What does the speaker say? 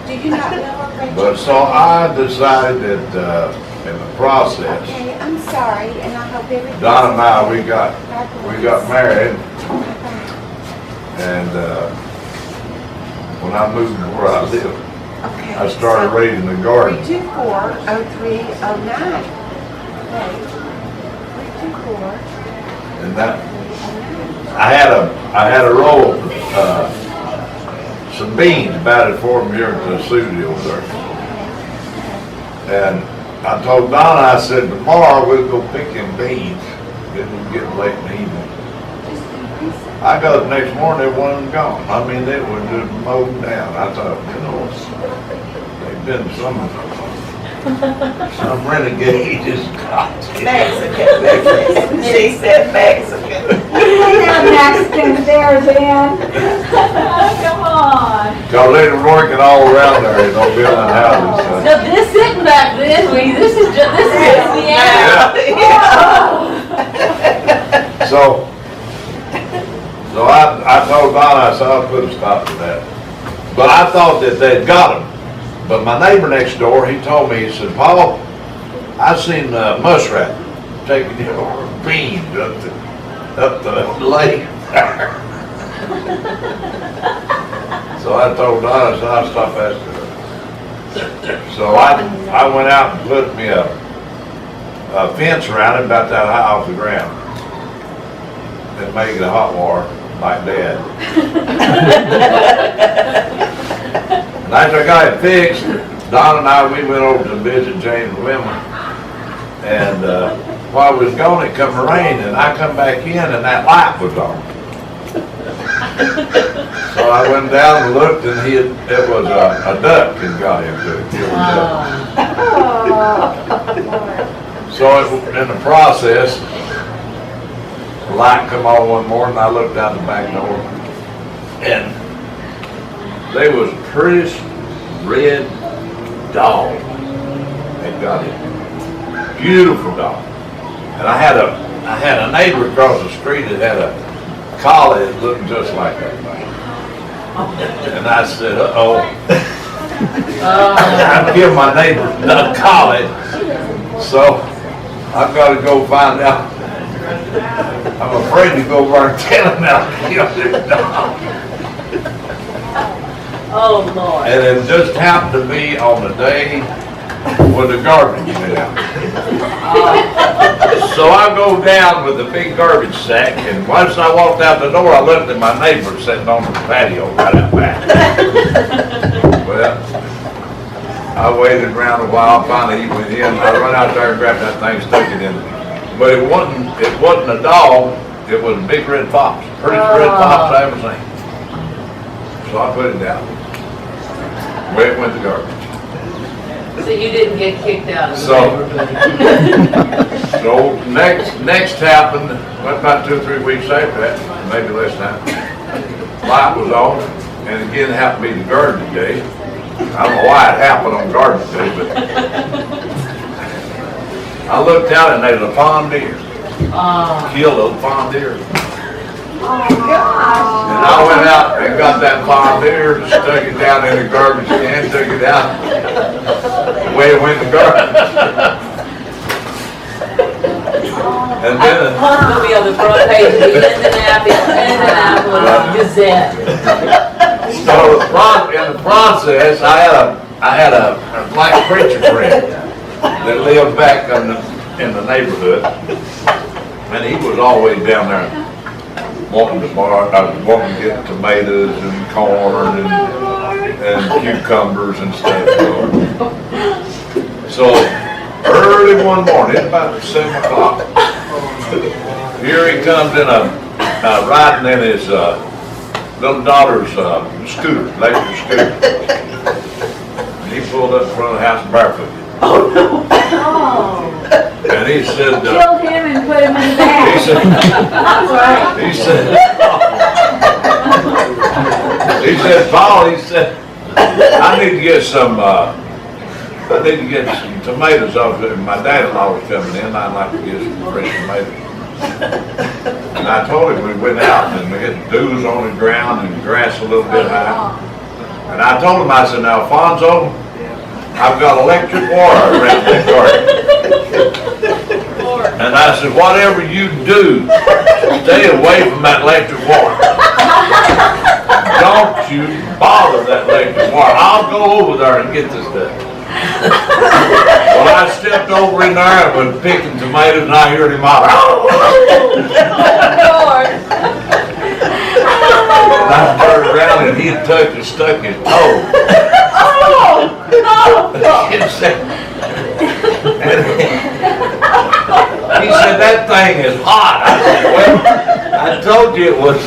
Do you not know her, Rachel? But so I decided that in the process, Okay, I'm sorry, and I hope everything. Donna and I, we got married, and when I moved to where I live, Okay. I started raising the garden. 324-0309. Okay. 324. And that, I had a roll of some beans batted for them here at the studio there. And I told Donna, I said, tomorrow we'll go picking beans. It was getting late in the evening. I got up next morning, they wasn't gone. I mean, they were just mowed down. I thought, you know, they've been some renegade has got it. Mexican. She said Mexican. We're not Mexicans there, Dan. Come on. Cause they were working all around there, you know, building houses. So. No, this isn't back then, this is just, this is Louisiana. So I told Donna, I said, I'll put a stop to that. But I thought that they'd got them. But my neighbor next door, he told me, he said, Paul, I seen muskrat taking your beans up the lake there. So I told Donna, I said, I'll stop asking her. So I went out and put me a fence around it about that high off the ground. And make it a hot water like Dad. And after I got it fixed, Don and I, we went over to visit James and Wilma. And while I was gone, it come rain, and I come back in, and that light was on. So I went down and looked, and it was a duck had got into it. So in the process, the light come on one morning, I looked out the back door, and there was a pretty red dog. They got it. Beautiful dog. And I had a neighbor across the street that had a collie that looked just like that thing. And I said, uh-oh. I killed my neighbor a collie, so I've got to go find out. I'm afraid to go over and tell him how to kill this dog. Oh, Lord. And it just happened to be on the day when the garbage went out. So I go down with a big garbage sack, and once I walked out the door, I looked at my neighbor sitting on the patio right out back. Well, I waited around a while, finally he went in, I run out there and grabbed that thing, stuck it in. But it wasn't a dog, it was a big red fox, prettiest red fox I ever seen. So I put it down. Where it went to garbage. So you didn't get kicked out of the So next happened, went about 2 or 3 weeks after that, maybe less than that. Light was on, and again it happened to be the gardening day. I don't know why it happened on gardening day, but I looked out and there was a fawn deer. Killed a fawn deer. And I went out and got that fawn deer, stuck it down in the garbage can, took it out. The way it went in the garbage. And then will be on the front page of the Indianapolis Gazette. so in the process, I had a black preacher friend that lived back in the neighborhood, and he was always down there wanting to get tomatoes and corn and cucumbers and stuff. So early one morning, about 7 o'clock, here he comes in riding in his little daughter's scooter, electric scooter. And he pulled up in front of the house barefoot. Oh. And he said, Killed him and put him in the bag. He said, Paul, I need to get some tomatoes off there. My dad-in-law was coming in, I'd like to get some fresh tomatoes. And I told him we went out and we had dews on the ground and grass a little bit high. And I told him, I said, now Alfonso, I've got electric water around that garden. And I said, whatever you do, stay away from that electric water. Don't you bother that electric water. I'll go over there and get this done. Well, I stepped over in there and was picking tomatoes and I heard him holler. And I turned around and he had touched and stuck his toe. He said, that thing is hot. I said, well, I told you it was.